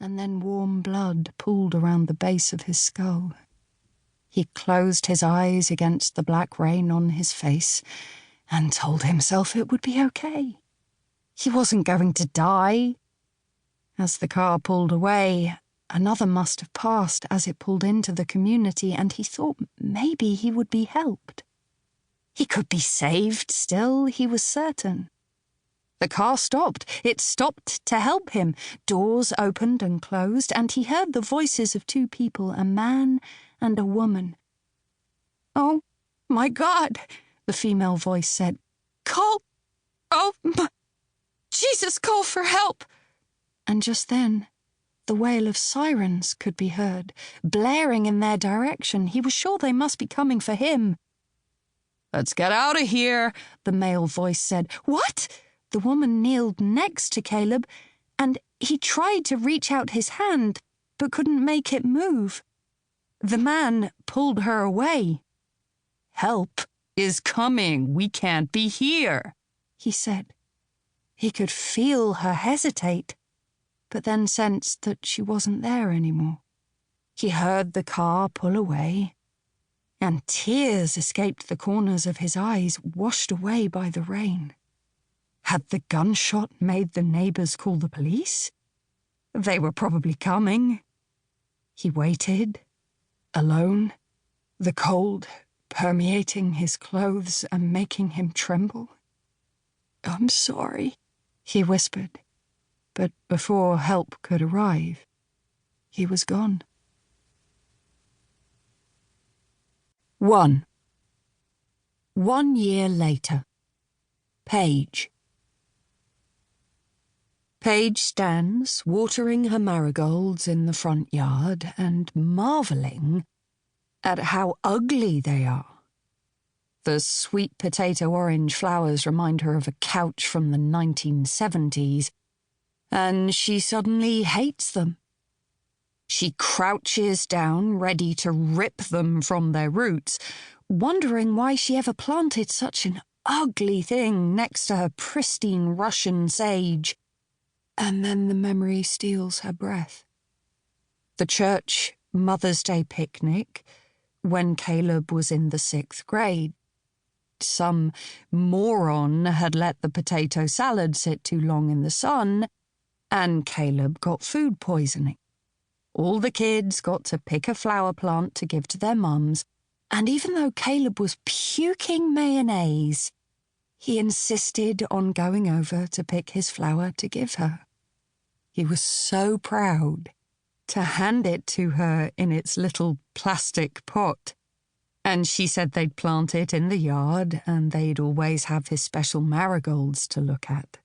and then warm blood pooled around the base of his skull. He closed his eyes against the black rain on his face and told himself it would be okay. He wasn't going to die. As the car pulled away, another must have passed as it pulled into the community, and he thought maybe he would be helped. He could be saved still, he was certain. The car stopped. It stopped to help him. Doors opened and closed, and he heard the voices of two people, a man and a woman. "Oh, my God," the female voice said. Jesus, call for help." And just then, the wail of sirens could be heard, blaring in their direction. He was sure they must be coming for him. "Let's get out of here," the male voice said. "What?" The woman kneeled next to Caleb, and he tried to reach out his hand, but couldn't make it move. The man pulled her away. "Help is coming. We can't be here," he said. He could feel her hesitate, but then sensed that she wasn't there anymore. He heard the car pull away, and tears escaped the corners of his eyes, washed away by the rain. Had the gunshot made the neighbors call the police? They were probably coming. He waited, alone, the cold permeating his clothes and making him tremble. "I'm sorry," he whispered, but before help could arrive, he was gone. 1 year later. Paige. Paige stands watering her marigolds in the front yard and marvelling at how ugly they are. The sweet potato orange flowers remind her of a couch from the 1970s, and she suddenly hates them. She crouches down, ready to rip them from their roots, wondering why she ever planted such an ugly thing next to her pristine Russian sage. And then the memory steals her breath. The church Mother's Day picnic, when Caleb was in the 6th grade. Some moron had let the potato salad sit too long in the sun, and Caleb got food poisoning. All the kids got to pick a flower plant to give to their mums, and even though Caleb was puking mayonnaise, he insisted on going over to pick his flower to give her. He was so proud to hand it to her in its little plastic pot, and she said they'd plant it in the yard and they'd always have his special marigolds to look at.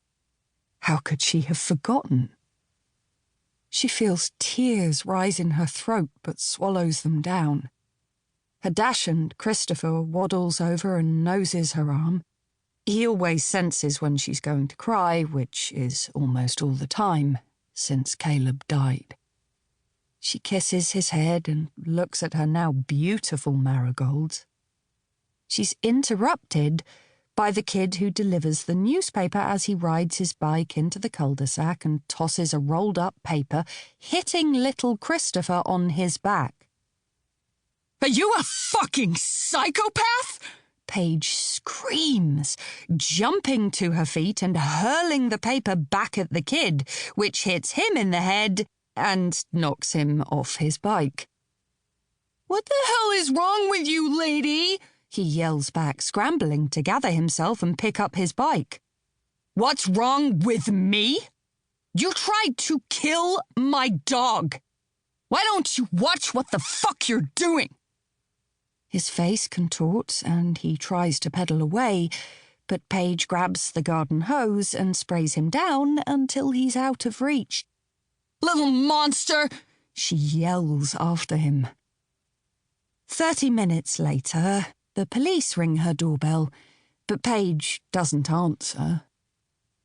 How could she have forgotten? She feels tears rise in her throat but swallows them down. Her dachshund, Christopher, waddles over and noses her arm. He always senses when she's going to cry, which is almost all the time since Caleb died. She kisses his head and looks at her now beautiful marigolds. She's interrupted by the kid who delivers the newspaper as he rides his bike into the cul-de-sac and tosses a rolled-up paper, hitting little Christopher on his back. "Are you a fucking psychopath?" Paige screams, jumping to her feet and hurling the paper back at the kid, which hits him in the head and knocks him off his bike. "What the hell is wrong with you, lady?" he yells back, scrambling to gather himself and pick up his bike. "What's wrong with me? You tried to kill my dog. Why don't you watch what the fuck you're doing?" His face contorts and he tries to pedal away, but Paige grabs the garden hose and sprays him down until he's out of reach. "Little monster!" she yells after him. 30 minutes later, the police ring her doorbell, but Paige doesn't answer.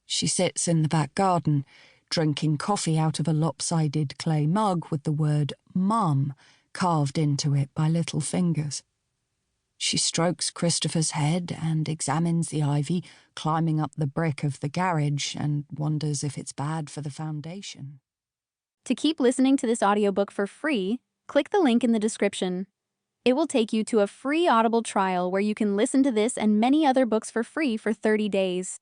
She sits in the back garden, drinking coffee out of a lopsided clay mug with the word Mum carved into it by little fingers. She strokes Christopher's head and examines the ivy climbing up the brick of the garage and wonders if it's bad for the foundation. To keep listening to this audiobook for free, click the link in the description. It will take you to a free Audible trial where you can listen to this and many other books for free for 30 days.